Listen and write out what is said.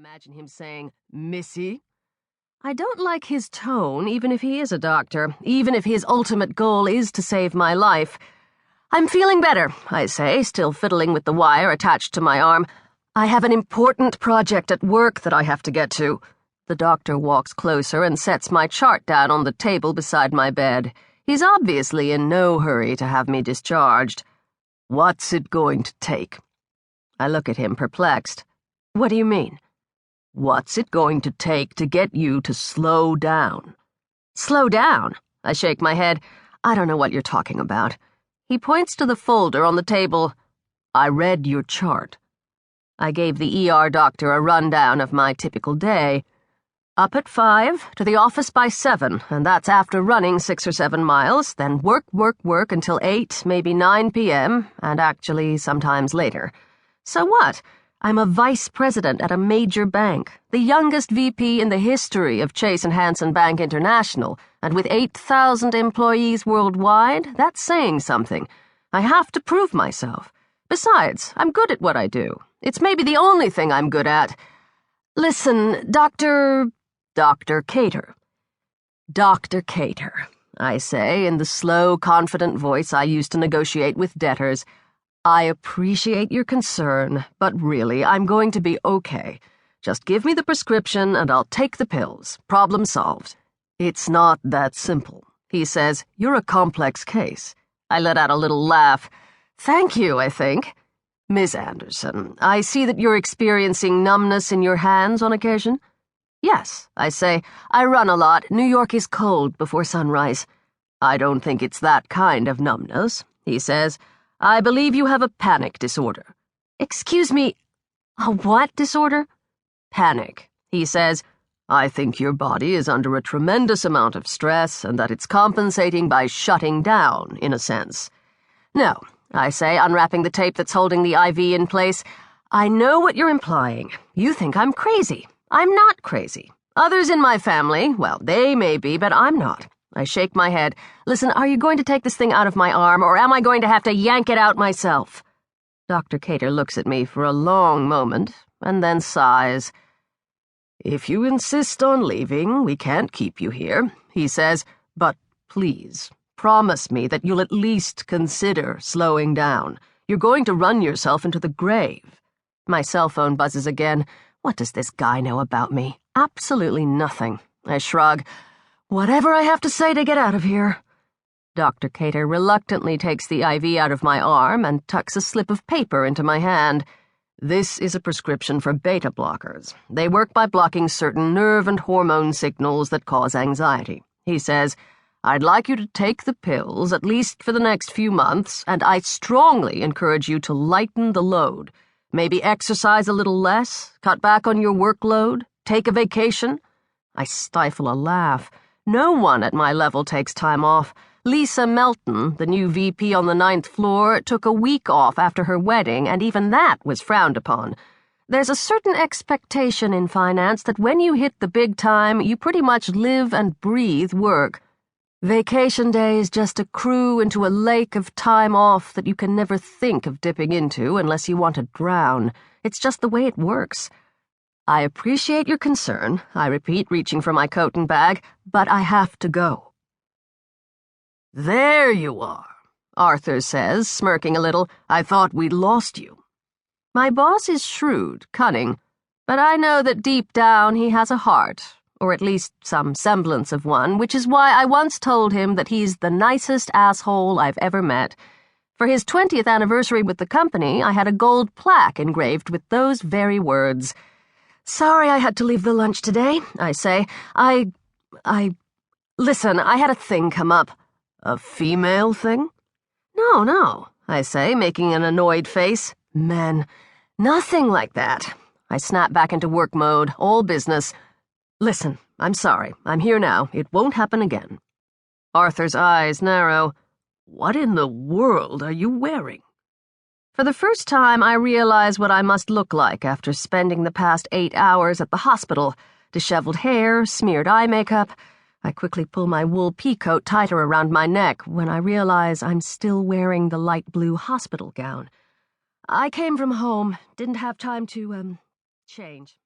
imagine him saying, "Missy?" I don't like his tone, even if he is a doctor, even if his ultimate goal is to save my life. "I'm feeling better," I say, still fiddling with the wire attached to my arm. "I have an important project at work that I have to get to." The doctor walks closer and sets my chart down on the table beside my bed. He's obviously in no hurry to have me discharged. "What's it going to take?" I look at him, perplexed. "What do you mean?" "What's it going to take to get you to slow down?" "Slow down?" I shake my head. "I don't know what you're talking about." He points to the folder on the table. "I read your chart." I gave the ER doctor a rundown of my typical day. Up at 5, to the office by 7, and that's after running 6 or 7 miles, then work until 8, maybe 9 p.m., and actually sometimes later. So what? I'm a vice president at a major bank, the youngest VP in the history of Chase & Hansen Bank International, and with 8,000 employees worldwide, that's saying something. I have to prove myself. Besides, I'm good at what I do. It's maybe the only thing I'm good at. "Listen, Dr. Cater." "Dr. Cater," I say in the slow, confident voice I used to negotiate with debtors. "I appreciate your concern, but really, I'm going to be okay. Just give me the prescription and I'll take the pills. Problem solved." "It's not that simple," he says. "You're a complex case." I let out a little laugh. "Thank you, I think." "Miss Andersen, I see that you're experiencing numbness in your hands on occasion." "Yes," I say. "I run a lot. New York is cold before sunrise." "I don't think it's that kind of numbness," he says. "I believe you have a panic disorder." "Excuse me, a what disorder?" "Panic," he says. "I think your body is under a tremendous amount of stress and that it's compensating by shutting down, in a sense." "No," I say, unwrapping the tape that's holding the IV in place. "I know what you're implying. You think I'm crazy. I'm not crazy. Others in my family, well, they may be, but I'm not." I shake my head. "Listen, are you going to take this thing out of my arm, or am I going to have to yank it out myself?" Dr. Cater looks at me for a long moment, and then sighs. "If you insist on leaving, we can't keep you here," he says. "But please, promise me that you'll at least consider slowing down. You're going to run yourself into the grave." My cell phone buzzes again. What does this guy know about me? Absolutely nothing. I shrug. Whatever I have to say to get out of here. Dr. Cater reluctantly takes the IV out of my arm and tucks a slip of paper into my hand. "This is a prescription for beta blockers. They work by blocking certain nerve and hormone signals that cause anxiety," he says. "I'd like you to take the pills, at least for the next few months, and I strongly encourage you to lighten the load. Maybe exercise a little less, cut back on your workload, take a vacation." I stifle a laugh. No one at my level takes time off. Lisa Melton, the new VP on the 9th floor, took a week off after her wedding, and even that was frowned upon. There's a certain expectation in finance that when you hit the big time, you pretty much live and breathe work. Vacation days just accrue into a lake of time off that you can never think of dipping into unless you want to drown. It's just the way it works. "I appreciate your concern," I repeat, reaching for my coat and bag, "but I have to go." "There you are," Arthur says, smirking a little. "I thought we'd lost you." My boss is shrewd, cunning, but I know that deep down he has a heart, or at least some semblance of one, which is why I once told him that he's the nicest asshole I've ever met. For his 20th anniversary with the company, I had a gold plaque engraved with those very words. "Sorry I had to leave the lunch today," I say. Listen, I had a thing come up." "A female thing?" No, I say, making an annoyed face. "Men, nothing like that." I snap back into work mode, all business. "Listen, I'm sorry. I'm here now. It won't happen again." Arthur's eyes narrow. "What in the world are you wearing?" For the first time, I realize what I must look like after spending the past 8 hours at the hospital. Disheveled hair, smeared eye makeup. I quickly pull my wool peacoat tighter around my neck when I realize I'm still wearing the light blue hospital gown. I came from home, didn't have time to, change.